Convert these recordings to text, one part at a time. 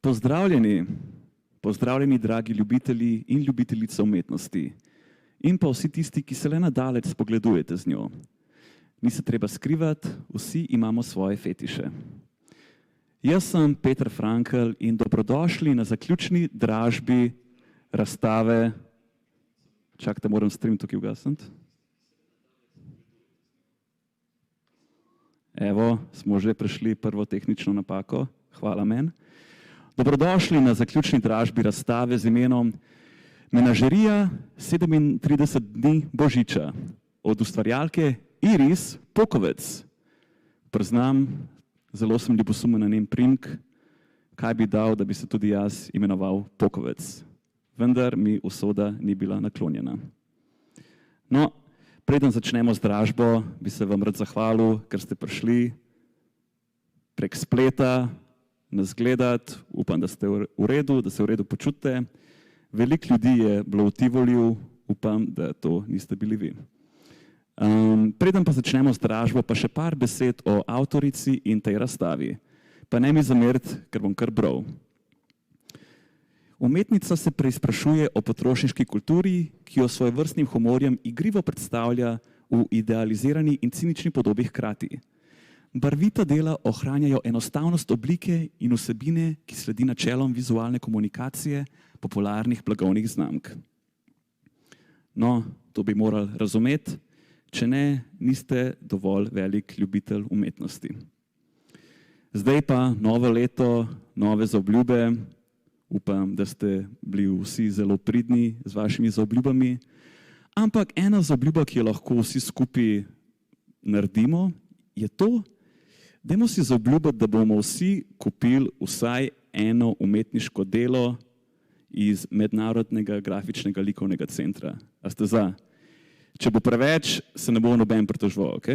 Pozdravljeni, pozdravljeni dragi ljubitelji in ljubiteljice umetnosti in pa vsi tisti, ki se le nadaleč spogledujete z njo. Ni se treba skrivati, vsi imamo svoje fetiše. Jaz sem Peter Frankl in dobrodošli na zaključni dražbi razstave. Čakajte, moram stream tukaj ugasniti. Evo, smo že prešli prvo tehnično napako. Hvala meni. Dobrodošli na zaključni dražbi razstave z imenom Menažerija 37 dni Božiča od ustvarjalke Iris Pokovec. Priznam, zelo sem ljubosumen na njen priimek, kaj bi dal, da bi se tudi jaz imenoval Pokovec. Vendar mi usoda ni bila naklonjena. No, preden začnemo z dražbo, bi se vam rad zahvalil, ker ste prišli prek spleta nas gledati. Upam, da ste v redu, da se v redu počutite. Veliko ljudi je bilo v Tivoliju, upam, da to niste bili vi. Preden pa začnemo z dražbo, pa še par besed o avtorici in tej razstavi. Pa ne mi zameriti, ker bom kar bral. Umetnica se preizprašuje o potrošniški kulturi, ki jo s svojevrstnim humorjem igrivo predstavlja v idealizirani in cinični podobi hkrati. Barvita dela ohranjajo enostavnost oblike in vsebine, ki sledi načelom vizualne komunikacije popularnih blagovnih znamk. No, to bi morali razumeti, če ne, niste dovolj velik ljubitelj umetnosti. Zdaj pa novo leto, nove zaobljube. Upam, da ste bili vsi zelo pridni z vašimi zaobljubami. Ampak ena zaobljuba, ki jo lahko vsi skupaj naredimo, je to, dajmo si zaobljubiti, da bomo vsi kupili vsaj eno umetniško delo iz Mednarodnega grafičnega likovnega centra. A ste za? Če bo preveč, se ne bo noben pritoževal, ok?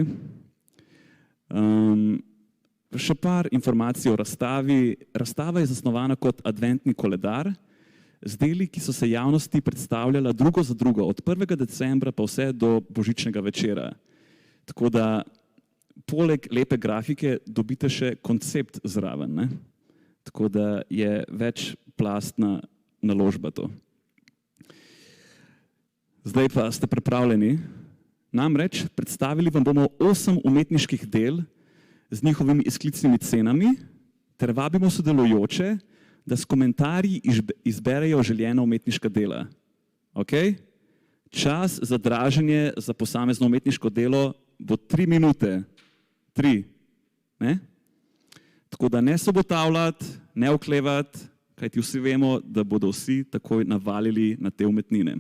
Še par informacij o razstavi. Razstava je zasnovana kot adventni koledar z deli, ki so se javnosti predstavljala drugo za drugo, od 1. decembra pa vse do božičnega večera. Tako da poleg lepe grafike dobite še koncept zraven, ne? Tako da je večplastna naložba to. Zdaj pa ste pripravljeni. Namreč predstavili vam bomo 8 umetniških del z njihovimi izklicnimi cenami ter vabimo sodelujoče, da s komentarji izberejo željena umetniška dela. Ok? Čas za draženje za posamezno umetniško delo bo 3 minute. 3. Ne? Tako da ne sobotavljati, ne oklevati, kajti vsi vemo, da bodo vsi takoj navalili na te umetnine.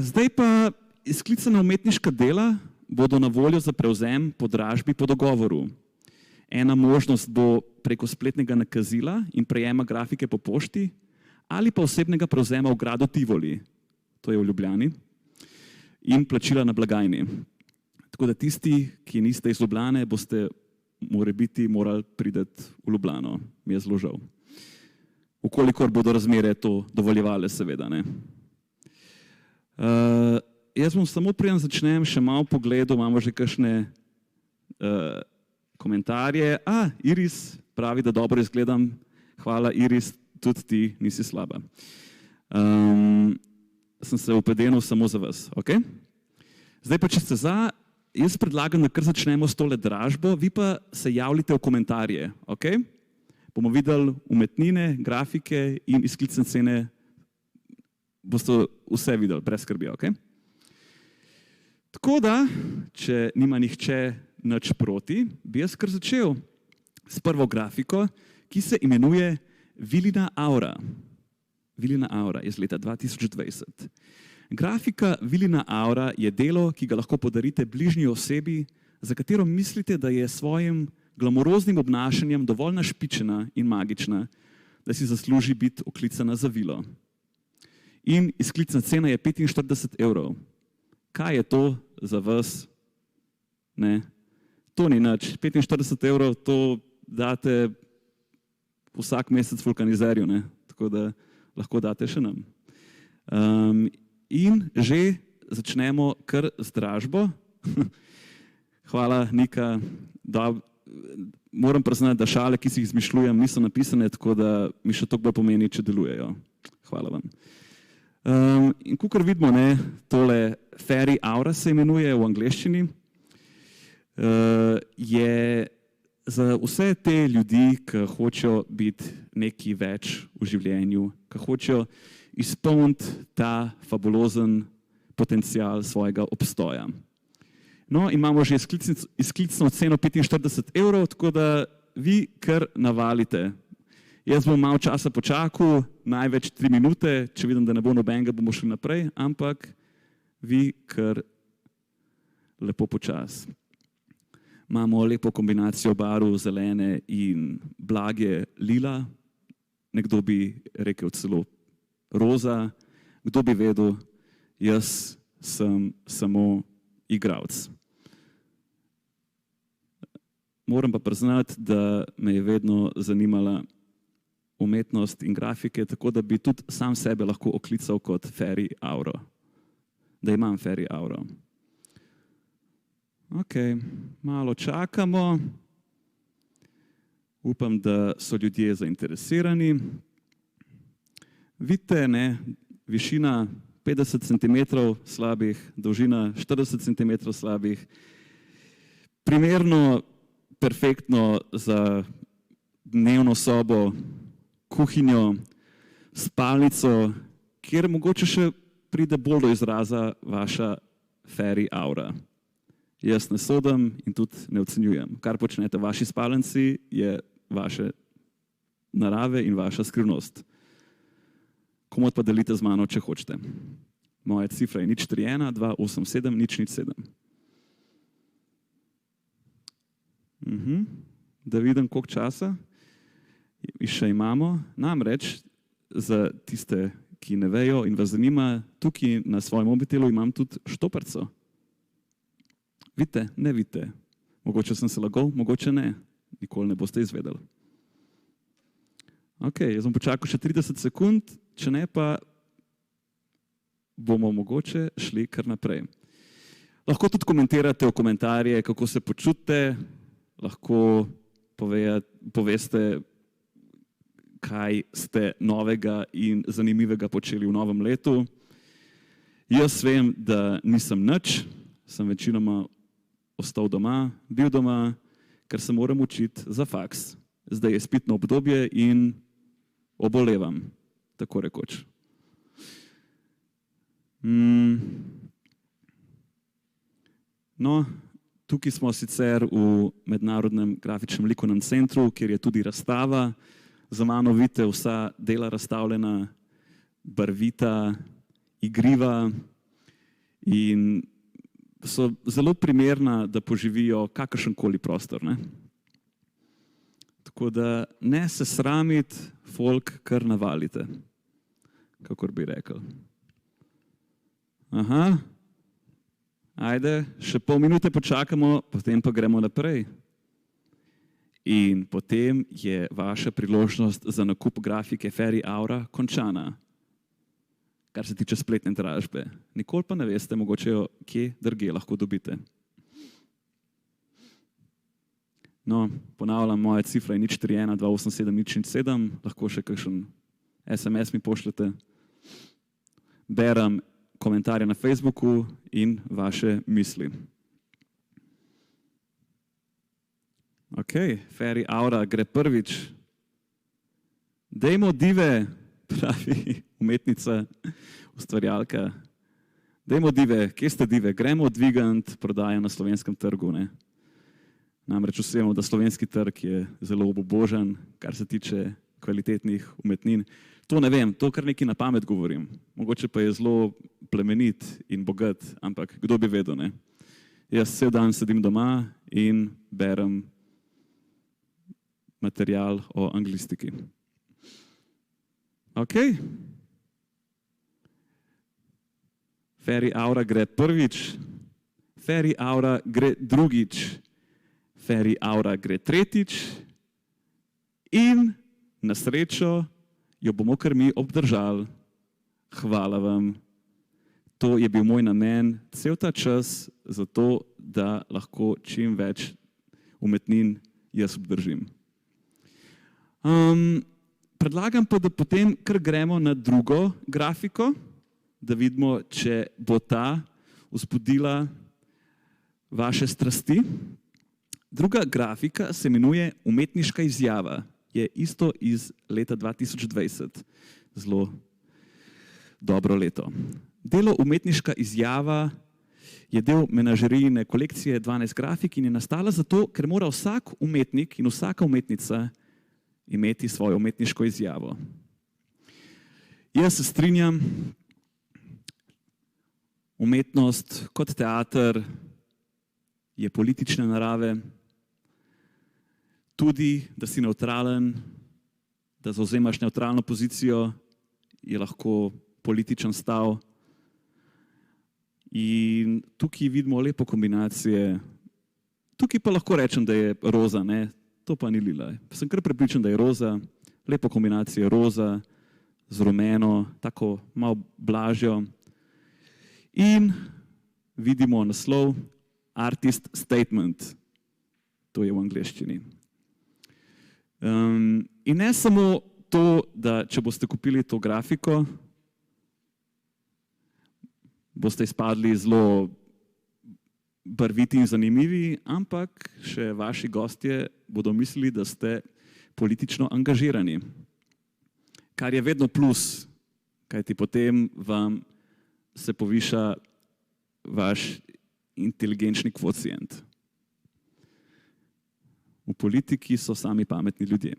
Zdaj pa izklicana umetniška dela bodo na voljo za prevzem po dražbi po dogovoru. Ena možnost bo preko spletnega nakazila in prejema grafike po pošti ali pa osebnega prevzema v gradu Tivoli, to je v Ljubljani, in plačila na blagajni. Tako da tisti, ki niste iz Ljubljane, boste morebiti morali priti v Ljubljano. Mi je zelo žal. Vkolikor bodo razmere to dovoljevale, seveda, ne. Jaz bom samo preden začnem še malo pogledal, imamo že kakšne komentarje. Iris pravi, da dobro izgledam. Hvala, Iris, tudi ti nisi slaba. Sem se upedenil samo za vas, ok? Zdaj pa, če ste za, jaz predlagam, da kar začnemo s tole dražbo, vi pa se javljite v komentarje, ok? Bomo videli umetnine, grafike in izklicne cene, boste vse videli, brez skrbi, ok? Tako da, če nima nihče nič proti, bi jaz kar začel s prvo grafiko, ki se imenuje Vilina Aura. Vilina Aura iz leta 2020. Grafika Vilina Aura je delo, ki ga lahko podarite bližnji osebi, za katero mislite, da je svojim glamuroznim obnašanjem dovolj našpičena in magična, da si zasluži biti oklicana za vilo. In izklicna cena je 45 €. Kaj je to za vas? Ne, to ni nič. 45 €, to date vsak mesec vulkanizerju, ne? Tako da lahko date še nam. In že začnemo kar z dražbo. Hvala, Nika. moram priznati, da šale, ki si jih izmišljujem, niso napisane, tako da mi še toliko bolj pomeni, če delujejo. Hvala vam. In kakor vidimo, tole Fairy Aura se imenuje v angleščini, je za vse te ljudi, ki hočejo biti nekaj več v življenju, ki hočejo izpolniti ta fabulozen potencial svojega obstoja. No, imamo že izklicno ceno 45 €, tako da vi kar navalite. Jaz bom malo časa počakal, največ 3 minute, če vidim, da ne bo nobenega, bomo šli naprej, ampak vi kar lepo počas. Imamo lepo kombinacijo barv zelene in blage lila, nekdo bi rekel celo roza, kdo bi vedel, jaz sem samo igralec. Moram pa priznati, da me je vedno zanimala umetnost in grafike, tako da bi tudi sam sebe lahko oklical kot Fairy Auro. Da imam Fairy Auro. Ok, malo čakamo. Upam, da so ljudje zainteresirani. Vidite, višina 50 cm slabih, dolžina 40 cm slabih. Primerno, perfektno za dnevno sobo, kuhinjo, spalnico, kjer mogoče še pride bolj do izraza vaša Fairy Aura. Jaz ne sodim in tudi ne ocenjujem. Kar počnete v vaši spalnici, je vaše narave in vaša skrivnost. Komot pa delite z mano, če hočete. Moja cifra je 041 287 007. Da vidim, koliko časa še imamo. Namreč, za tiste, ki ne vejo in vas zanima, tukaj na svojem mobitelu imam tudi štoparco. Vidite? Ne vidite. Mogoče sem se lagal, mogoče ne. Nikoli ne boste izvedeli. Ok, jaz bom počakal še 30 sekund, če ne pa bomo mogoče šli kar naprej. Lahko tudi komentirate v komentarje, kako se počutite, lahko poveste, kaj ste novega in zanimivega počeli v novem letu. Jaz vem, da nisem nič, sem večinoma ostal doma, bil doma, ker se moram učiti za faks. Zdaj je izpitno obdobje in obolevam, tako rekoč. No, tukaj smo sicer v Mednarodnem grafičnem likovnem centru, kjer je tudi razstava. Za mano vidite vsa dela razstavljena, barvita, igriva in so zelo primerna, da poživijo kakršenkoli prostor. Tako da ne se sramiti, folk kar navalite, kakor bi rekel. Aha, ajde, še pol minute počakamo, potem pa gremo naprej. In potem je vaša priložnost za nakup grafike Fairy Aura končana. Kar se tiče spletne dražbe. Nikoli pa ne veste, mogoče jo kje drugje lahko dobite. No, ponavljam, moja cifra je 041 287 007, lahko še kakšen SMS mi pošljete. Berem komentarje na Facebooku in vaše misli. Ok, Fairy Aura gre prvič. Dajmo dive, pravi umetnica, ustvarjalka. Dajmo dive, kje ste dive? Gremo dvigant prodajo na slovenskem trgu. Namreč vsi vemo, da slovenski trg je zelo obubožan, kar se tiče kvalitetnih umetnin. To ne vem, to kar nekaj na pamet govorim. Mogoče pa je zelo plemenit in bogat, ampak kdo bi vedel, Jaz cel dan sedim doma in berem material o anglistiki. Ok. Fairy Aura gre prvič, Fairy Aura gre drugič, Fairy Aura gre tretjič in na srečo jo bomo kar mi obdržali. Hvala vam. To je bil moj namen cel ta čas, zato da lahko čim več umetnin jaz obdržim. Predlagam pa, da potem kar gremo na drugo grafiko, da vidimo, če bo ta vzbudila vaše strasti. Druga grafika se imenuje umetniška izjava. Je isto iz leta 2020. Zelo dobro leto. Delo umetniška izjava je del menažerijine kolekcije 12 grafik in je nastala zato, ker mora vsak umetnik in vsaka umetnica imeti svojo umetniško izjavo. Jaz se strinjam, umetnost kot teater je politične narave, tudi, da si nevtralen, da zauzemaš nevtralno pozicijo, je lahko političen stav. In tukaj vidimo lepo kombinacije. Tukaj pa lahko rečem, da je roza, ne? To pa ni lila. Sem kar prepričan, da je roza, lepo kombinacija roza z rumeno, tako malo blažjo. In vidimo naslov Artist Statement. To je v angleščini. In ne samo to, da če boste kupili to grafiko, boste izpadli zelo barviti in zanimivi, ampak še vaši gostje bodo mislili, da ste politično angažirani. Kar je vedno plus, kajti potem vam se poviša vaš inteligenčni kvocient. V politiki so sami pametni ljudje.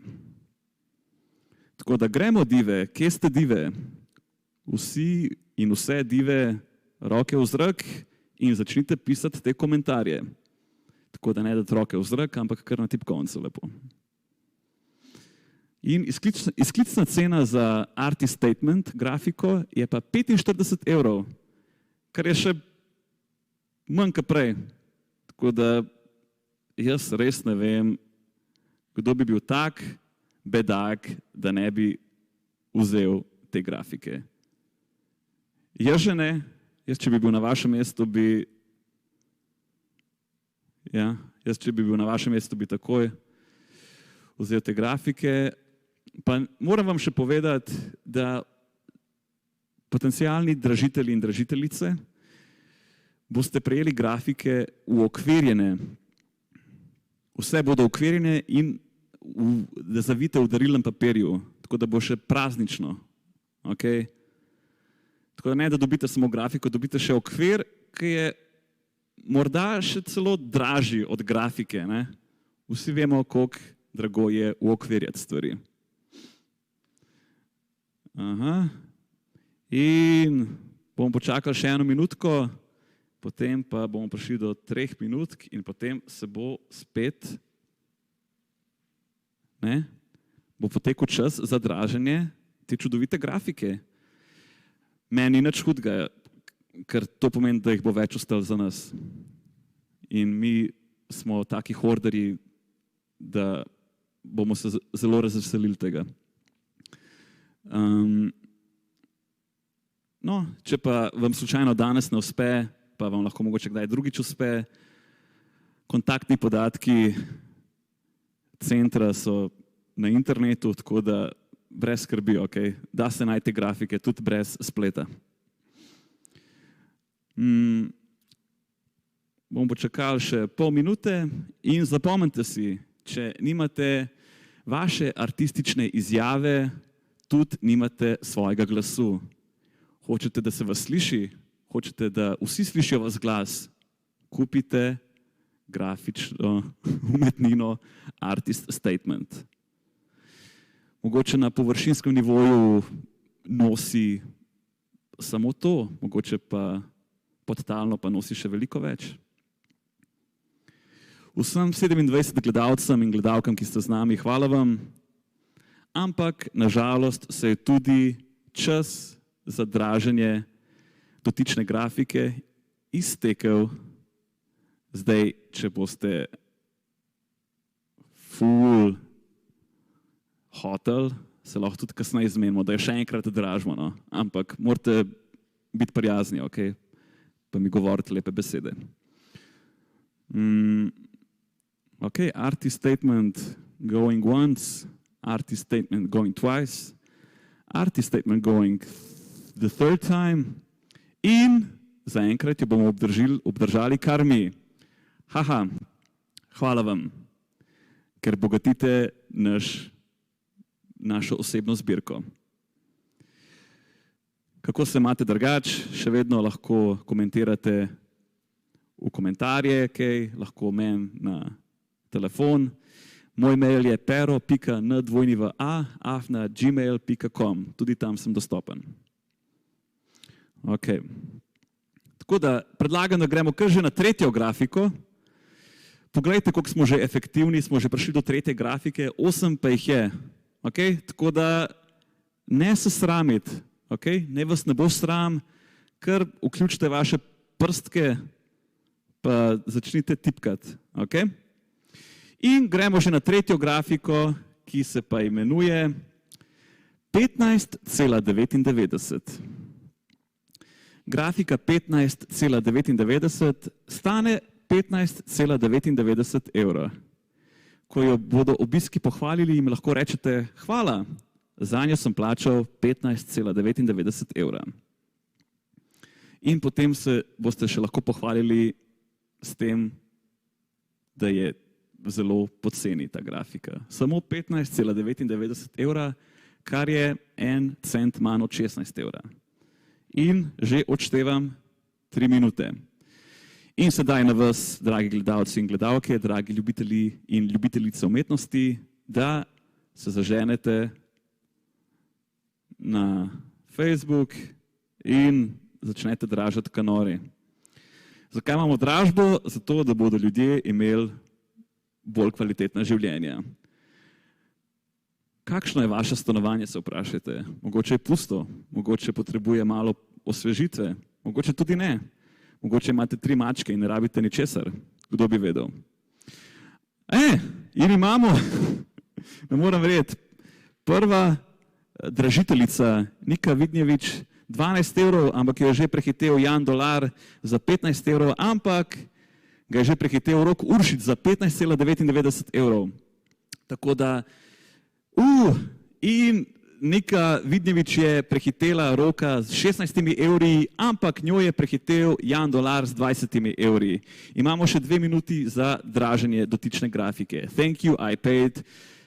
Tako da gremo dive, kje ste dive? Vsi in vse dive, roke v zrak in začnite pisati te komentarje. Tako da ne dati roke v zrak, ampak kar na tipkovnico lepo. In izklicna cena za Artist Statement grafiko je pa 45 €, kar je še manj kot prej. Tako da jaz res ne vem, kdo bi bil tak bedak, da ne bi vzel te grafike. Jaz že ne, jaz če bi bil na vašem mestu, bi takoj vzel te grafike. Pa moram vam še povedati, da potencialni dražitelji in dražiteljice boste prejeli grafike uokvirjene. Vse bodo ukvirjene in da zavite v darilnem papirju, tako da bo še praznično. Okay? Tako da ne, da dobite samo grafiko, dobite še okvir, ki je morda še celo dražji od grafike. Ne? Vsi vemo, koliko drago je uokvirjati stvari. Aha. In bomo počakali še 1 minutko, potem pa bomo prišli do 3 minutk in potem se bo spet bo potekel čas za draženje te čudovite grafike. Meni ni nič hudega, ker to pomeni, da jih bo več ostalo za nas. In mi smo taki horderji, da bomo se zelo razveselili tega. No, če pa vam slučajno danes ne uspe, pa vam lahko mogoče kdaj drugič uspe, kontaktni podatki centra so na internetu, tako da brez skrbi, okay? Da se najti grafike tudi brez spleta. Bomo počakali še pol minute in zapomnite si, če nimate vaše artistične izjave, tudi nimate svojega glasu. Hočete, da se vas sliši? Hočete, da vsi slišijo vas glas? Kupite grafično umetnino Artist Statement. Mogoče na površinskem nivoju nosi samo to, mogoče pa podtalno pa nosi še veliko več. Vsem 27 gledalcem in gledalkam, ki ste z nami, hvala vam, ampak nažalost se je tudi čas za draženje dotične grafike iztekel. Zdaj, če boste ful hotel, se lahko tudi kasneje zmenimo, da je še enkrat dražimo, no? Ampak morate biti prijazni, okay? Pa mi govorite lepe besede. Okay, artist statement going once, artist statement going twice, artist statement going the third time in zaenkrat jo bomo obdržali kar mi. Haha, hvala vam, ker bogatite našo osebno zbirko. Kako se imate drugač, še vedno lahko komentirate v komentarje, lahko meni na telefon. Moj mail je pero.n@gmail.com, tudi tam sem dostopen. Ok. Tako da predlagam, da gremo kar že na tretjo grafiko. Poglejte, koliko smo že efektivni, smo že prišli do tretje grafike, 8 pa jih je. Okay? Tako da ne se sramiti, okay? Ne vas ne bo sram, kar vključite vaše prstke pa začnite tipkati. Okay? In gremo že na tretjo grafiko, ki se pa imenuje 15,99. Grafika 15,99 stane 15,99 evra. Ko jo bodo obiski pohvalili, jim lahko rečete hvala, zanjo sem plačal 15,99 evra. In potem se boste še lahko pohvalili s tem, da je zelo poceni ta grafika. Samo 15,99 evra, kar je 1 cent manj od 16 evra. In že odštevam 3 minute. In sedaj na vas, dragi gledalci in gledalke, dragi ljubitelji in ljubiteljice umetnosti, da se zaženete na Facebook in začnete dražiti kanori. Zakaj imamo dražbo? Zato, da bodo ljudje imeli bolj kvalitetna življenja. Kakšno je vaše stanovanje, se vprašajte? Mogoče je pusto, mogoče potrebuje malo osvežitve, mogoče tudi ne. Mogoče imate 3 mačke in ne rabite ničesar. Kdo bi vedel? In imamo, ne moram verjeti, prva dražiteljica Nika Vidnjević, 12 evrov, ampak jo je že prehitel Jan Dolar za 15 evrov, ampak ga je že prehitel Rok Uršič za 15,99 evrov. Tako da, in Nika Vidnjević je prehitela Roka z 16 evri, ampak njo je prehitel Jan Dolar z 20 evri. Imamo še 2 minuti za draženje dotične grafike. Thank you, I paid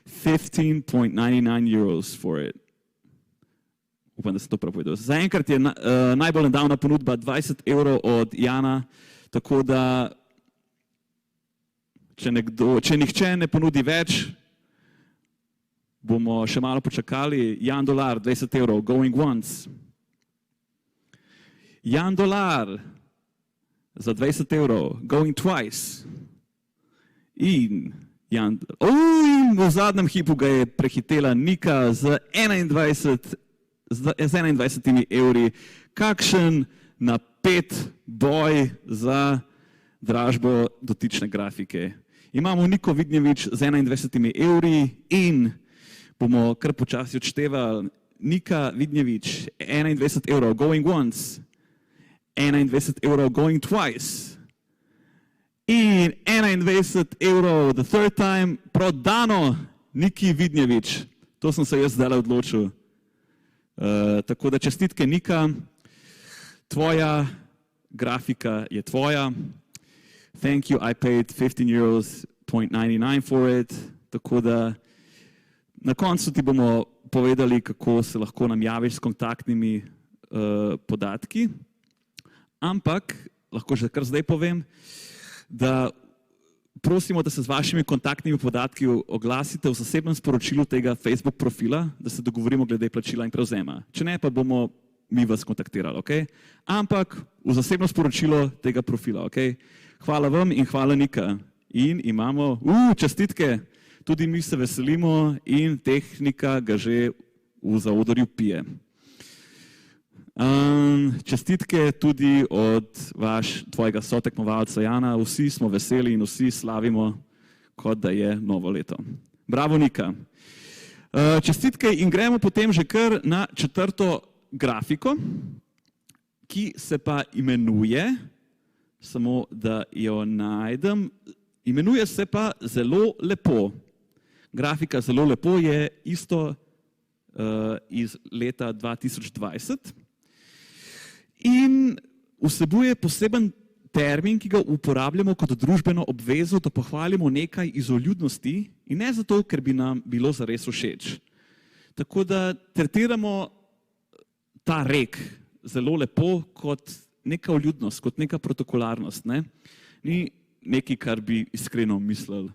15.99 euros for it. Upam, da sem to prav povedal. Zaenkrat je najbolj nedavna ponudba 20 evrov od Jana, tako da če nihče ne ponudi več, bomo še malo počakali. Jan Dolar, 20 evrov, going once. Jan Dolar za 20 evrov, going twice. In v zadnjem hipu ga je prehitela Nika z 21 evri. Kakšen napet boj za dražbo dotične grafike. Imamo Niko Vidnjević z 21 evri in bomo kar počasi odštevali. Nika Vidnjević, 21 evrov, going once. 21 evrov, going twice. In 21 evrov, the third time, prodano Niki Vidnjević. To sem se jaz zdaj odločil. Tako da čestitke, Nika. Tvoja grafika je tvoja. Thank you, I paid 15.99 for it. Tako da na koncu ti bomo povedali, kako se lahko nam javiš s kontaktnimi podatki. Ampak, lahko že kar zdaj povem, da prosimo, da se z vašimi kontaktnimi podatki oglasite v zasebnem sporočilu tega Facebook profila, da se dogovorimo glede plačila in prevzema. Če ne, pa bomo mi vas kontaktirali, ok? Ampak v zasebno sporočilo tega profila, ok? Hvala vam in hvala, Nika. In imamo, čestitke, tudi mi se veselimo in tehnika ga že v zaodorju pije. Čestitke tudi od tvojega sotekmovalca Jana. Vsi smo veseli in vsi slavimo, kot da je novo leto. Bravo, Nika. Čestitke in gremo potem že kar na 4. grafiko, ki se pa imenuje, samo da jo najdem, Imenuje se pa Zelo lepo. Grafika Zelo lepo je isto iz leta 2020 in vsebuje poseben termin, ki ga uporabljamo kot družbeno obvezo, da pohvalimo nekaj iz vljudnosti in ne zato, ker bi nam bilo zares všeč. Tako da tretiramo ta rek Zelo lepo kot neka vljudnost, kot neka protokolarnost. Ne? Ni nekaj, kar bi iskreno mislim.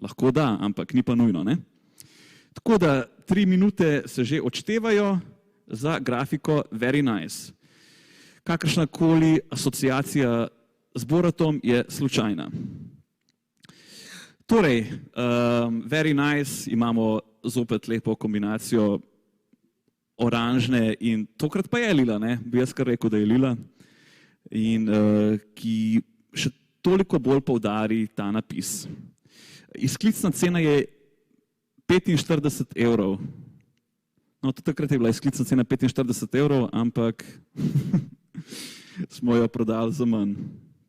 Lahko da, ampak ni pa nujno. Ne? Tako da 3 minute se že odštevajo za grafiko Very nice. Kakršnakoli asociacija z Boratom je slučajna. Torej, Very nice imamo zopet lepo kombinacijo oranžne in tokrat pa je lila, ne? Bi jaz kar rekel, da je lila. In ki še toliko bolj poudari ta napis. Izklicna cena je 45 evrov. No, tudi takrat je bila izklicna cena 45 evrov, ampak smo jo prodali za manj.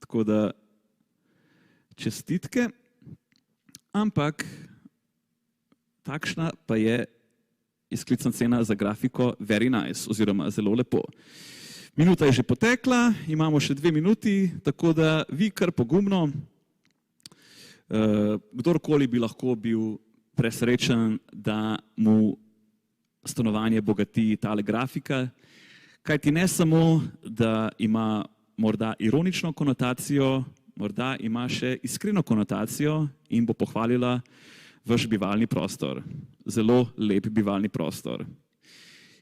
Tako da čestitke, ampak takšna pa je izklicna cena za grafiko Very nice, oziroma Zelo lepo. Minuta je že potekla, imamo še 2 minuti, tako da vi kar pogumno, kdorkoli bi lahko bil presrečen, da mu stanovanje bogati tale grafika, kajti ne samo, da ima morda ironično konotacijo, morda ima še iskreno konotacijo in bo pohvalila vaš bivalni prostor. Zelo lep bivalni prostor.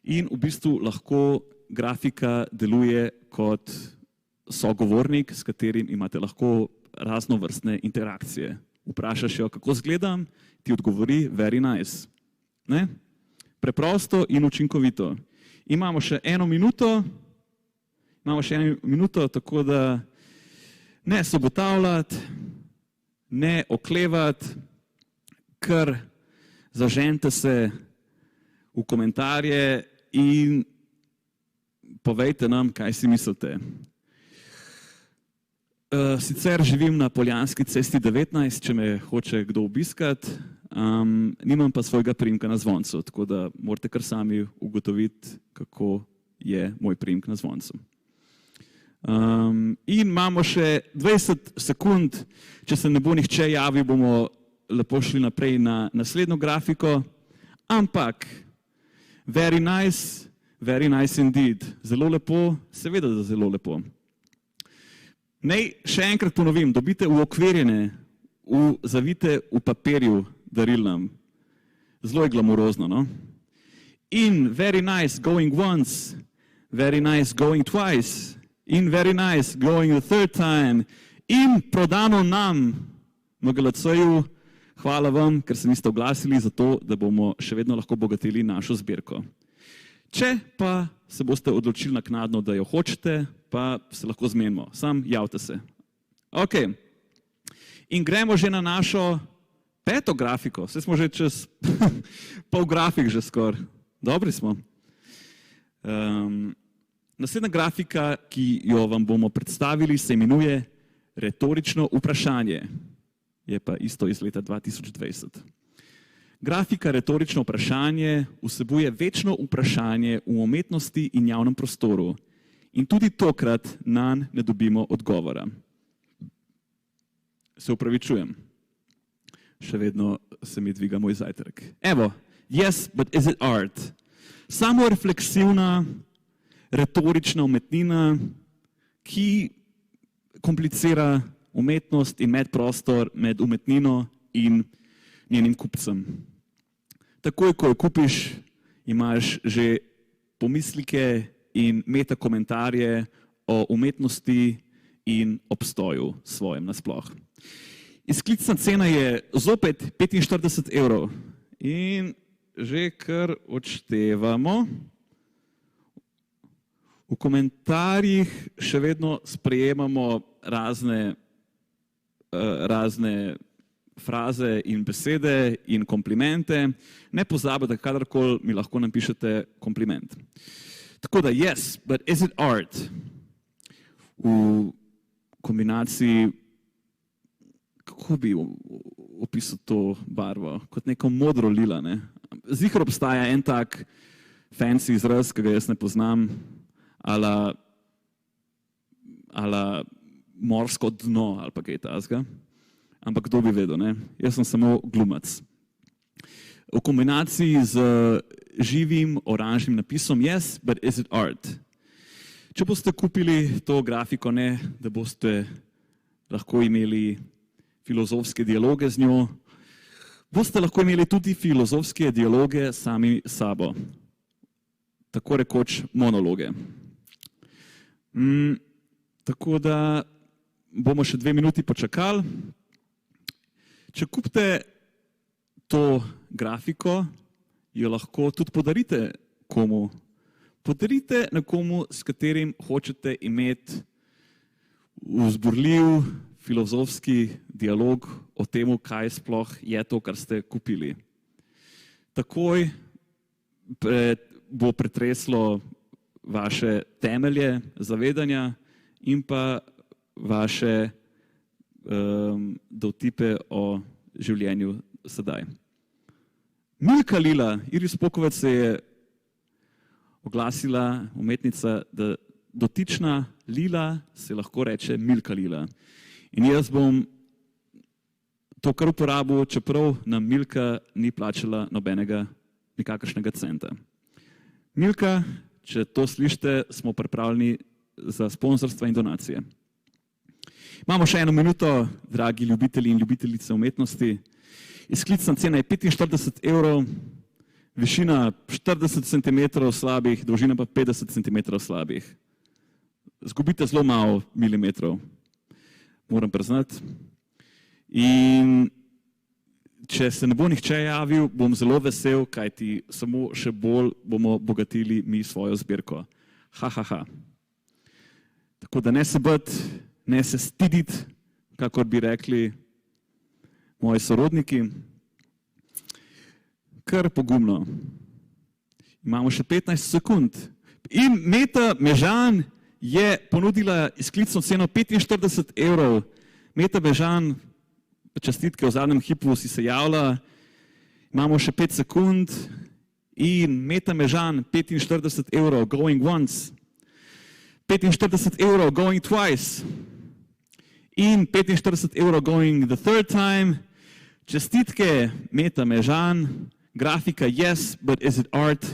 In v bistvu lahko grafika deluje kot sogovornik, s katerim imate lahko raznovrstne interakcije. Vprašaš jo, kako izgledam, ti odgovori Very nice. Ne? Preprosto in učinkovito. Imamo še 1 minuto, tako da ne se obotavljati, ne oklevati, kar zažente se v komentarje in povejte nam, kaj si mislite. Sicer živim na Poljanski cesti 19, če me hoče kdo obiskati, nimam pa svojega priimka na zvoncu, tako da morate kar sami ugotoviti, kako je moj priimek na zvoncu. In imamo še 20 sekund, če se ne bo nihče javil, bomo lepo šli naprej na naslednjo grafiko, ampak Very nice indeed. Zelo lepo, seveda da zelo lepo. Naj še enkrat ponovim, dobite uokvirjene, zavite v papirju darilnem. Zelo je glamurozno, no? In very nice going once, very nice going twice, in very nice going the 3rd time, in prodano nam, MGLC-ju, hvala vam, ker se niste oglasili za to, da bomo še vedno lahko bogatili našo zbirko. Če pa se boste odločili naknadno, da jo hočete, pa se lahko zmenimo. Sam javite se. Ok. In gremo že na našo 5. grafiko. Vse smo že čez pol grafik že skoraj. Dobri smo. Naslednja grafika, ki jo vam bomo predstavili, se imenuje retorično vprašanje. Je pa isto iz leta 2020. Grafika retorično vprašanje vsebuje večno vprašanje v umetnosti in javnem prostoru. In tudi tokrat nanj ne dobimo odgovora. Se opravičujem. Še vedno se mi dviga moj zajtrk. Evo, yes, but is it art? Samo refleksivna, retorična umetnina, ki komplicira umetnost in medprostor med umetnino in njenim kupcem. Takoj, ko jo kupiš, imaš že pomislike in metakomentarje o umetnosti in obstoju svojem nasploh. Izklicna cena je zopet 45 evrov in že kar odštevamo. V komentarjih še vedno sprejemamo razne fraze in besede in komplimente. Ne pozabite, kadarkoli mi lahko napišete kompliment. Tako da, yes, but is it art? V kombinaciji kako bi opisal to barvo, kot neko modro lila. Ne? Zihar obstaja en tak fancy izraz, ki ga jaz ne poznam, ala morsko dno ali pa kaj takega. Ampak kdo bi vedel, ne? Jaz sem samo glumac. V kombinaciji z živim oranžnim napisom Yes, but is it art? Če boste kupili to grafiko, ne, da boste lahko imeli filozofske dialoge z njo, boste lahko imeli tudi filozofske dialoge sami sabo. Tako rekoč monologe. Tako da bomo še 2 minuti počakali. Če kupite to grafiko, jo lahko tudi podarite komu. Podarite nekomu, s katerim hočete imeti vzburljiv filozofski dialog o tem, kaj sploh je to, kar ste kupili. Takoj bo pretreslo vaše temelje zavedanja in pa vaše dovtipe o življenju sedaj. Milka Lila, Iris Pokovec se je oglasila, umetnica, da dotična lila se lahko reče Milka Lila. In jaz bom to kar uporabil, čeprav nam Milka ni plačala nikakršnega centa. Milka, če to slišite, smo pripravljeni za sponzorstva in donacije. Imamo še 1 minuto, dragi ljubitelji in ljubiteljice umetnosti. Izklicna cena je 45 €, višina 40 cm slabih, dolžina pa 50 cm slabih. Zgubite zelo malo milimetrov, moram priznati. In če se ne bo nihče javil, bom zelo vesel, kajti samo še bolj bomo bogatili mi svojo zbirko. Tako da ne se bati, ne se stiditi, kakor bi rekli moji sorodniki. Kar pogumno. Imamo še 15 sekund. In Meta Mežan je ponudila izklicno ceno 45 €. Meta Mežan, čestitke, v zadnjem hipu si se javila. Imamo še 5 sekund. In Meta Mežan, 45 €, going once. 45 € going twice. In 45 € going the third time. Čestitke, Meta Mežan. Grafika Yes, but is it art?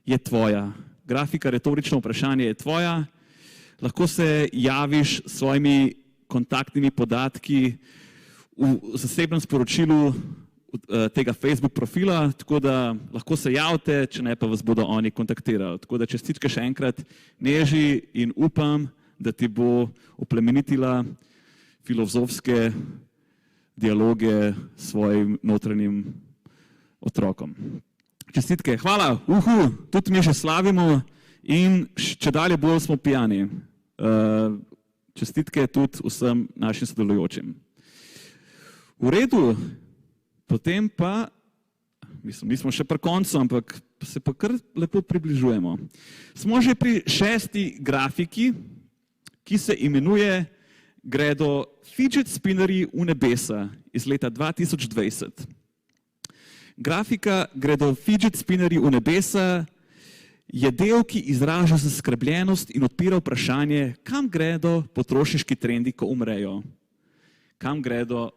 Je tvoja. Grafika retorično vprašanje je tvoja. Lahko se javiš s svojimi kontaktnimi podatki v zasebnem sporočilu tega Facebook profila, tako da lahko se javite, če ne pa vas bodo oni kontaktirali. Tako da čestitke še enkrat, Neži, in upam, da ti bo oplemenitila filozofske dialoge s svojim notranjim otrokom. Čestitke, hvala, tudi mi še slavimo in če dalje bolj smo pijani. Čestitke tudi vsem našim sodelujočim. V redu, potem pa, nismo še pri koncu, ampak se pa kar lepo približujemo. Smo že pri 6. grafiki, ki se imenuje Gredo fidget spinnerji v nebesa iz leta 2020. Grafika Gredo fidget spinnerji v nebesa je del, ki izraža zaskrbljenost in odpira vprašanje, kam gredo potrošniški trendi, ko umrejo. Kam gredo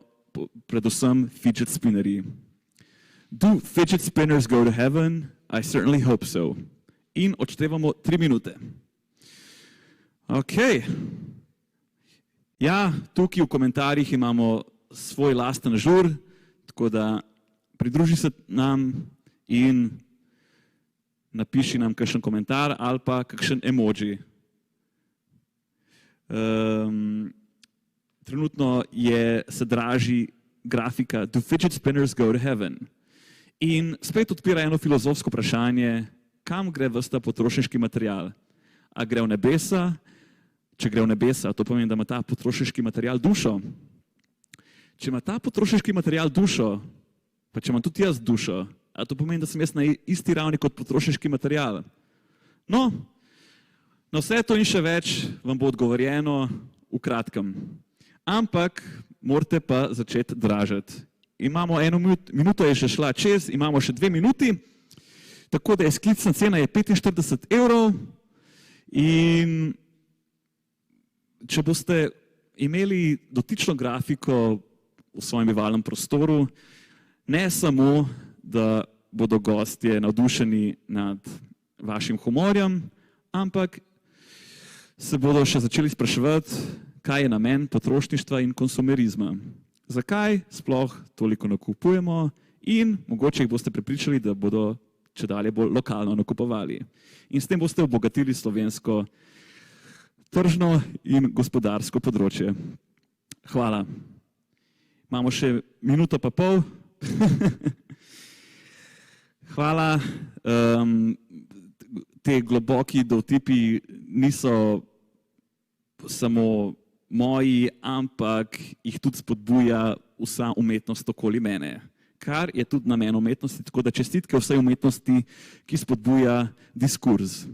predvsem fidget spinnerji. Do fidget spinners go to heaven? I certainly hope so. In odštevamo 3 minute. Ok. Ja, tukaj v komentarjih imamo svoj lasten žur, tako da pridruži se nam in napiši nam kakšen komentar ali pa kakšen emoji. Trenutno se draži grafika Do fidget spinners go to heaven? In spet odpira eno filozofsko vprašanje, kam gre ves ta potrošniški material? A gre v nebesa? Če gre v nebesa, to pomeni, da ima ta potrošniški material dušo. Če ima ta potrošniški material dušo, pa če imam tudi jaz dušo, a to pomeni, da sem jaz na isti ravni kot potrošniški material. No, na vse to in še več vam bo odgovorjeno v kratkem. Ampak morate pa začeti dražiti. Imamo 1 minuto, je še šla čez, imamo še 2 minuti, tako da je sklicna cena je 45 €. In če boste imeli dotično grafiko v svojem bivalnem prostoru, ne samo, da bodo gostje navdušeni nad vašim humorjem, ampak se bodo še začeli spraševati, kaj je namen potrošništva in konsumerizma. Zakaj sploh toliko nakupujemo in mogoče jih boste prepričali, da bodo čedalje bolj lokalno nakupovali. In s tem boste obogatili slovensko tržno in gospodarsko področje. Hvala. Imamo še 1,5 minute. Hvala. Te globoki dovtipi niso samo moji, ampak jih tudi spodbuja vsa umetnost okoli mene, kar je tudi namen umetnosti, tako da čestitke vsej umetnosti, ki spodbuja diskurz,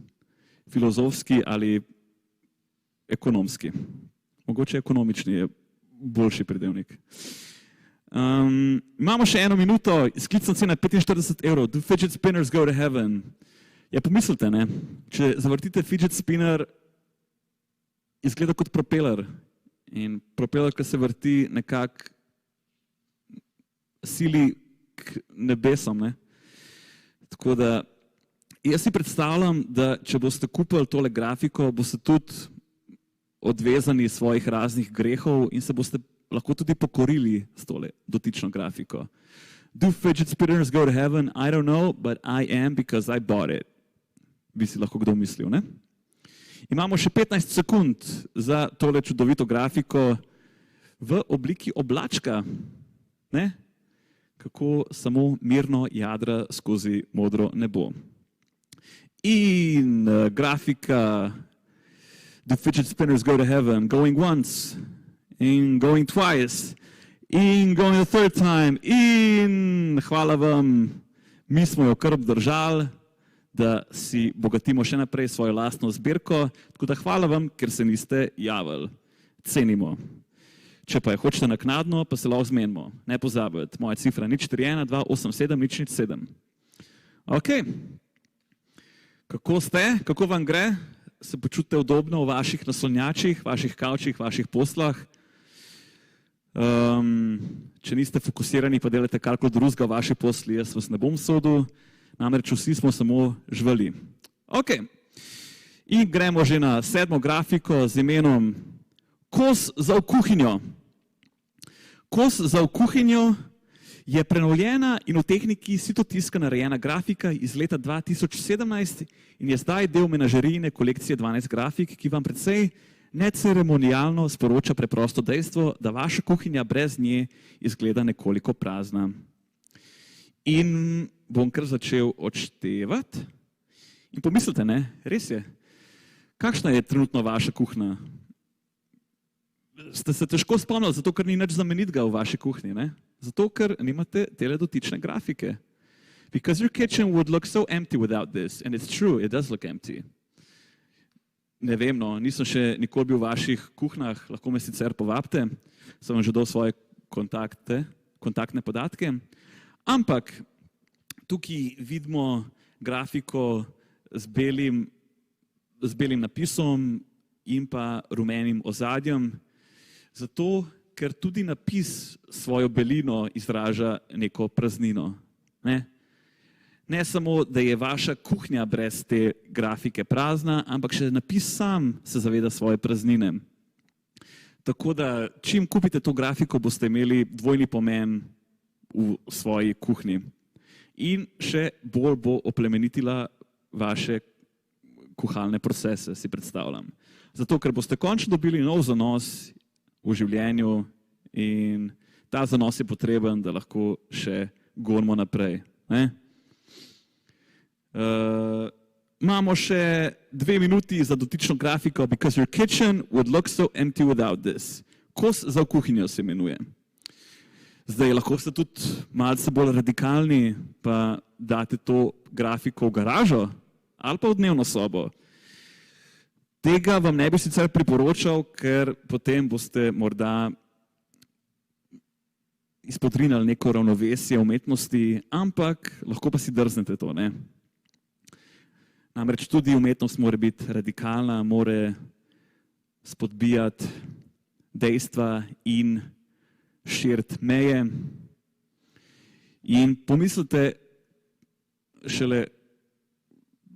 filozofski ali ekonomski. Mogoče ekonomični je boljši pridevnik. Imamo še 1 minuto, sklicna cena 45 €. Do fidget spinners go to heaven? Ja, pomislite, ne? Če zavrtite fidget spinner, izgleda kot propeler. In propeler, ki se vrti, nekako sili k nebesom. Ne? Tako da jaz si predstavljam, da če boste kupili tole grafiko, boste tudi odvezani svojih raznih grehov in se boste lahko tudi pokorili s tole dotično grafiko. Do fidget spinners go to heaven? I don't know, but I am because I bought it. Bi si lahko kdo mislil, ne? Imamo še 15 sekund za tole čudovito grafiko v obliki oblačka, ne? Kako samo mirno jadra skozi modro nebo. In grafika Do fidget spinners go to heaven? Going once, in going twice, in going a third time, in hvala vam, mi smo jo kar obdržali, da si bogatimo še naprej svojo lastno zbirko, tako da hvala vam, ker se niste javili. Cenimo. Če pa je hočete naknadno, pa se lahko zmenimo. Ne pozabite, moja cifra 041 287 007. Ok. Kako ste? Kako vam gre? Se počutite udobno v vaših naslonjačih, vaših kavčih, vaših poslah? Če niste fokusirani, pa delate karkoli drugega v vaši posli, jaz vas ne bom sodil, namreč vsi smo samo živali. Ok. In gremo že na 7. grafiko z imenom Kos za v kuhinjo. Kos za v kuhinjo je prenovljena in v tehniki sitotiska narejena grafika iz leta 2017 in je zdaj del menažerijine kolekcije 12 grafik, ki vam precej neceremonialno sporoča preprosto dejstvo, da vaša kuhinja brez nje izgleda nekoliko prazna. In bom kar začel odštevati. In pomislite, ne, res je, kakšna je trenutno vaša kuhinja? Ste se težko spomnili, zato ker ni nič znamenitega v vaši kuhinji, ne? Zato ker nimate tele dotične grafike. Because your kitchen would look so empty without this. And it's true, it does look empty. Ne vem, no, nisem še nikoli bil v vaših kuhnjah, lahko me sicer povabite, sem vam že dal svoje kontaktne podatke. Ampak tukaj vidimo grafiko z belim napisom in pa rumenim ozadjem, zato ker tudi napis svojo belino izraža neko praznino. Ne samo, da je vaša kuhinja brez te grafike prazna, ampak še napis sam se zaveda svoje praznine. Tako da, čim kupite to grafiko, boste imeli dvojni pomen v svoji kuhinji. In še bolj bo oplemenitila vaše kuhalne procese, si predstavljam. Zato, ker boste končno dobili nov zanos v življenju in ta zanos je potreben, da lahko še gonimo naprej. Imamo še 2 minuti za dotično grafiko, because your kitchen would look so empty without this. Kos za v kuhinjo se imenuje. Zdaj, lahko ste tudi malce bolj radikalni, pa date to grafiko v garažo ali pa v dnevno sobo. Tega vam ne bi sicer priporočal, ker potem boste morda izpodrinili neko ravnovesje umetnosti, ampak lahko pa si drznete to, ne? Namreč tudi umetnost mora biti radikalna, mora spodbijati dejstva in širiti meje. In pomislite šele,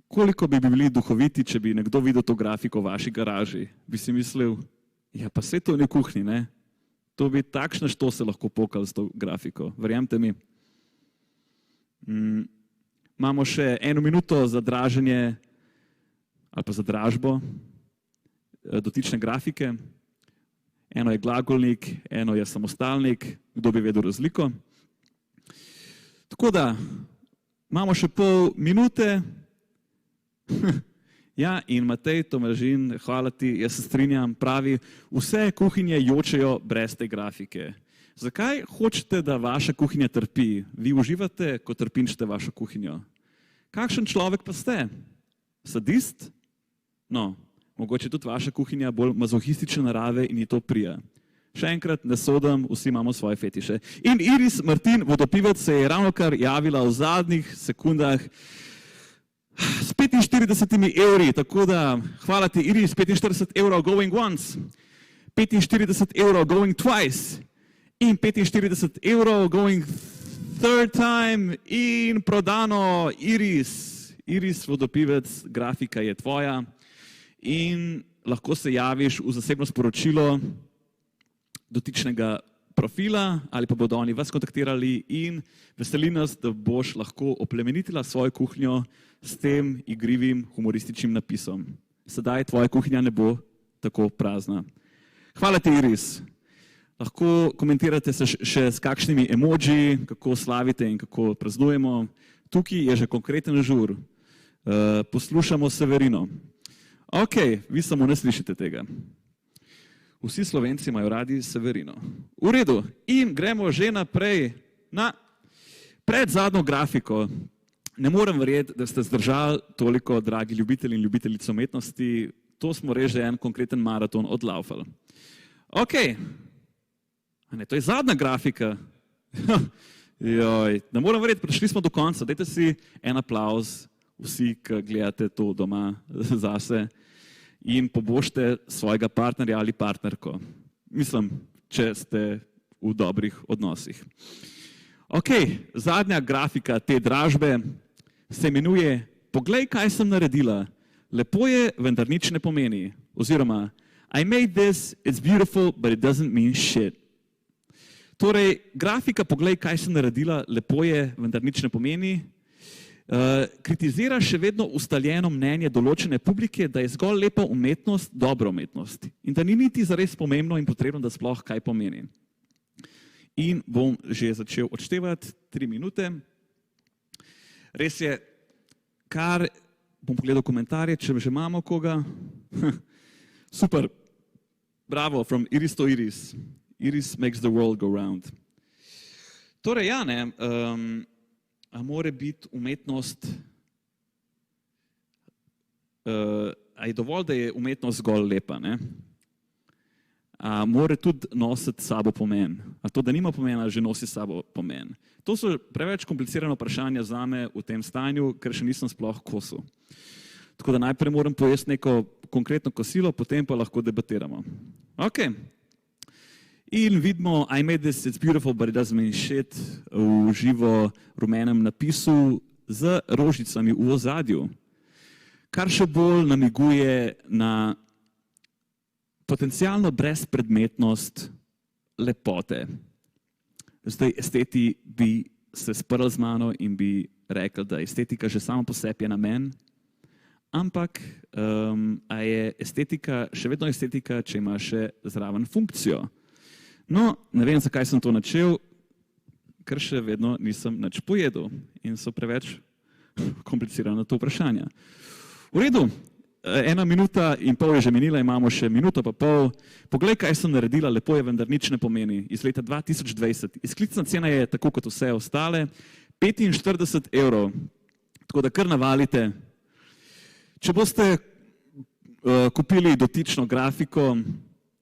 koliko bi bili duhoviti, če bi nekdo videl to grafiko v vaši garaži. Bi si mislil, ja pa saj to ni v kuhinji, ne? To bi takšne štose lahko pokali s to grafiko, verjemite mi. Imamo še 1 minuto za draženje ali pa za dražbo dotične grafike. Eno je glagolnik, eno je samostalnik, kdo bi vedel razliko. Tako da, imamo še pol minute. Ja, in Matej Tomažin, hvala ti, jaz se strinjam, pravi, vse kuhinje jočejo brez te grafike. Zakaj hočete, da vaša kuhinja trpi? Vi uživate, ko trpinčite vašo kuhinjo. Kakšen človek pa ste? Sadist? No, mogoče tudi vaša kuhinja bolj mazohistične narave in ji to prija. Še enkrat ne sodim, vsi imamo svoje fetiše. In Iris Martin Vodopivec se je ravnokar javila v zadnjih sekundah s 45 evri, tako da hvala ti Iris, 45 evrov going once, 45 evrov going twice in 45 evrov going third time in prodano Iris. Iris Vodopivec, grafika je tvoja in lahko se javiš v zasebno sporočilo dotičnega profila ali pa bodo oni vas kontaktirali in veseli nas, da boš lahko oplemenitila svojo kuhinjo s tem igrivim humorističnim napisom. Sedaj tvoja kuhinja ne bo tako prazna. Hvala ti, Iris. Lahko komentirate se še s kakšnimi emoji, kako slavite in kako praznujemo. Tukaj je že konkreten žur. Poslušamo Severino. Ok, vi samo ne slišite tega. Vsi Slovenci imajo radi Severino. V redu. In gremo že naprej na predzadnjo grafiko. Ne morem verjeti, da ste zdržali toliko, dragi ljubitelji in ljubiteljice umetnosti. To smo res že en konkreten maraton odlaufali. Ok. Ne, to je zadnja grafika. Joj, ne morem verjeti, prišli smo do konca. Dajte si en aplavz, vsi, ki gledate to doma zase in pobožte svojega partnerja ali partnerko. Mislim, če ste v dobrih odnosih. Ok, zadnja grafika te dražbe se imenuje Poglej, kaj sem naredila. Lepo je, vendar nič ne pomeni. Oziroma, I made this, it's beautiful, but it doesn't mean shit. Torej, grafika Poglej, kaj sem naredila, lepo je, vendar nič ne pomeni, kritizira še vedno ustaljeno mnenje določene publike, da je zgolj lepa umetnost dobra umetnost in da ni niti zares pomembno in potrebno, da sploh kaj pomeni. In bom že začel odštevati 3 minute. Res je, kar bom pogledal komentarje, če že imamo koga. Super, bravo, from Iris to Iris. Iris makes the world go round. Torej, ja, ne, a more biti umetnost, a je dovolj, da je umetnost zgolj lepa, ne? A more tudi nositi sabo pomen. A to, da nima pomena, že nosi sabo pomen. To so preveč komplicirane vprašanja zame v tem stanju, ker še nisem sploh kosil. Tako da najprej moram pojesti neko konkretno kosilo, potem pa lahko debatiramo. Ok. In vidimo, I made this, it's beautiful, but it doesn't mean shit, v živo rumenem napisu z rožicami v ozadju, kar še bolj namiguje na potencialno brezpredmetnost lepote. Zdaj, esteti bi se sprl z mano in bi rekel, da estetika že samo po sebi je namen, ampak a je estetika še vedno estetika, če ima še zraven funkcijo. No, ne vem, zakaj sem to načel, ker še vedno nisem nič pojedel in so preveč komplicirane to vprašanja. V redu, 1 minuta in pol je že minila, imamo še minuto pa pol. Poglej, kaj sem naredila, lepo je, vendar nič ne pomeni. Iz leta 2020. Izklicna cena je, tako kot vse ostale, 45 evrov. Tako da kar navalite. Če boste kupili dotično grafiko,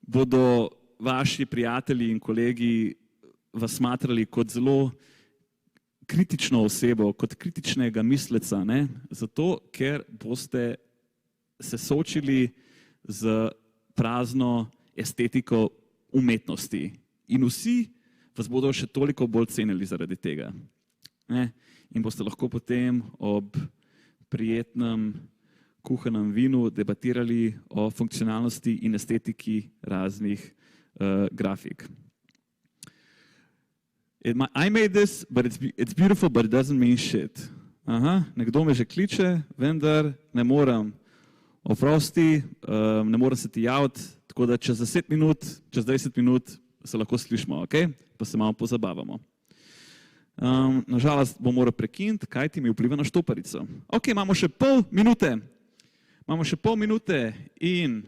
bodo vaši prijatelji in kolegi vas smatrali kot zelo kritično osebo, kot kritičnega misleca, ne? Zato, ker boste se soočili z prazno estetiko umetnosti. In vsi vas bodo še toliko bolj cenili zaradi tega. Ne? In boste lahko potem ob prijetnem kuhanem vinu debatirali o funkcionalnosti in estetiki raznih grafik. I made this, but it's beautiful, but it doesn't mean shit. Aha, nekdo me že kliče, vendar ne morem. Oprosti, ne morem se ti javiti, tako da čez 10 minut, čez 20 minut se lahko slišimo, ok? Pa se malo pozabavamo. Nažalost bom moral prekiniti, kaj ti mi vpliva na štoparico. Ok, imamo še pol minute. Imamo še pol minute in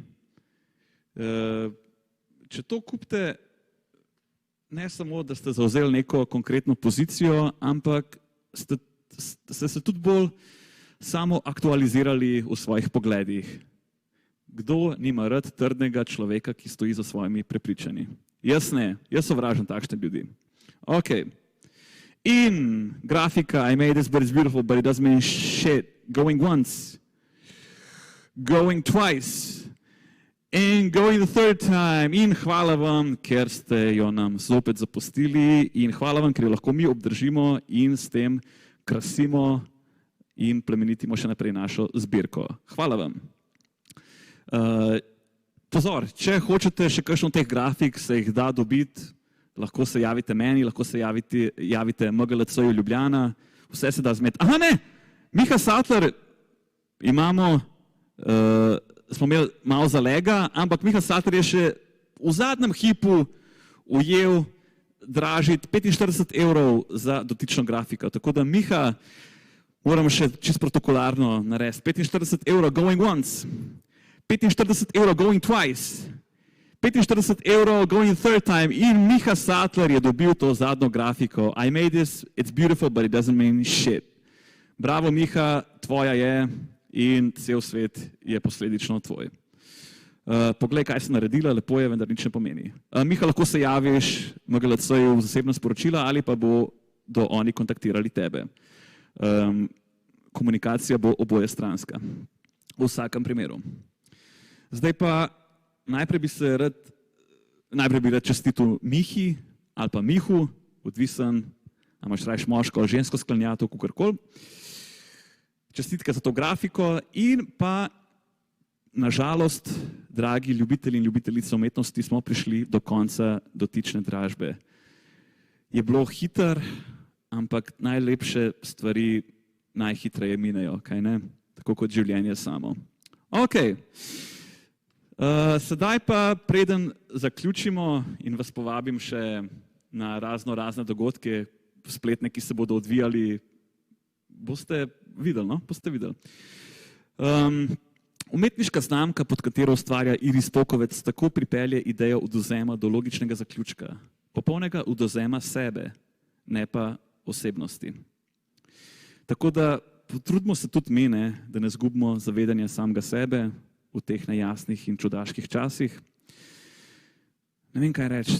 če to kupite, ne samo, da ste zauzeli neko konkretno pozicijo, ampak ste se tudi bolj samo aktualizirali v svojih pogledih. Kdo nima rad trdnega človeka, ki stoji za svojimi prepričanji? Jaz ne, jaz sovražim takšne ljudi. Ok. In grafika, I made this, but it's beautiful, but it doesn't mean shit. Going once. Going twice. In going the third time. In hvala vam, ker ste jo nam zopet zapustili. In hvala vam, ker jo lahko mi obdržimo in s tem krasimo in plemenitimo še naprej našo zbirko. Hvala vam. Pozor, če hočete še kakšno teh grafik, se jih da dobiti, lahko se javite meni, lahko se javite MGLC-ju Ljubljana, vse se da zmeti. Aha, ne, Miha Sattler imamo, smo imeli malo zalega, ampak Miha Sattler je še v zadnjem hipu ujel dražiti 45 € za dotično grafiko. Tako da Miha, moram še čisto protokolarno narediti. 45 € going once, 45 € going twice, 45 € going third time in Miha Sattler je dobil to zadnjo grafiko. I made this, it's beautiful, but it doesn't mean shit. Bravo Miha, tvoja je in cel svet je posledično tvoj. Poglej, kaj si naredila, lepo je, vendar nič ne pomeni. Miha, lahko se javiš MGLC-ju v zasebno sporočila ali pa bodo oni kontaktirali tebe. Komunikacija bo oboje stranska. V vsakem primeru. Zdaj pa najprej bi rad čestitil Mihi ali pa Mihu, odvisen, a imaš rajš moško ali žensko sklanjato, kakorkoli. Čestitke za to grafiko in pa nažalost, dragi ljubitelji in ljubiteljice umetnosti, smo prišli do konca dotične dražbe. Je bilo hiter, ampak najlepše stvari najhitreje minejo, kaj ne? Tako kot življenje samo. Ok. Sedaj pa, preden zaključimo in vas povabim še na razne dogodke spletne, ki se bodo odvijali, boste videli, no? Boste videli. Umetniška znamka, pod katero ustvarja Iris Pokovec, tako pripelje idejo odvzema do logičnega zaključka. Popolnega odvzema sebe, ne pa osebnosti. Tako da potrudimo se tudi mi, da ne izgubimo zavedanja samega sebe v teh nejasnih in čudaških časih. Ne vem, kaj reči.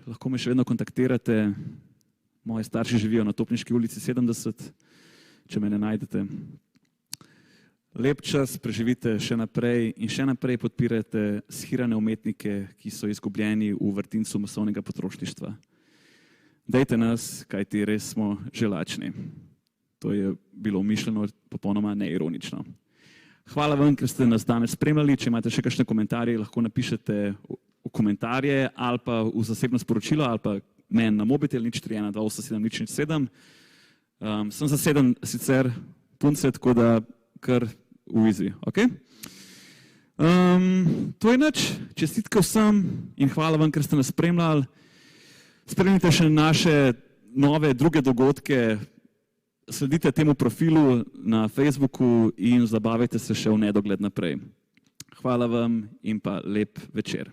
Lahko me še vedno kontaktirate. Moji starši živijo na Topniški ulici 70, če me ne najdete. Lep čas preživite še naprej in še naprej podpirate shirane umetnike, ki so izgubljeni v vrtincu masovnega potrošništva. Dajte nas, kajti res smo že lačni. To je bilo umišljeno popolnoma neironično. Hvala vam, ker ste nas danes spremljali. Če imate še kakšne komentarje, lahko napišete v komentarje ali pa v zasebno sporočilo ali pa meni na mobitel 041 287 007. Sem zaseden sicer punce, tako da kar v izi, ok? To je nič. Čestitke vsem in hvala vam, ker ste nas spremljali. Spremljite še naše nove druge dogodke, sledite temu profilu na Facebooku in zabavajte se še v nedogled naprej. Hvala vam in pa lep večer.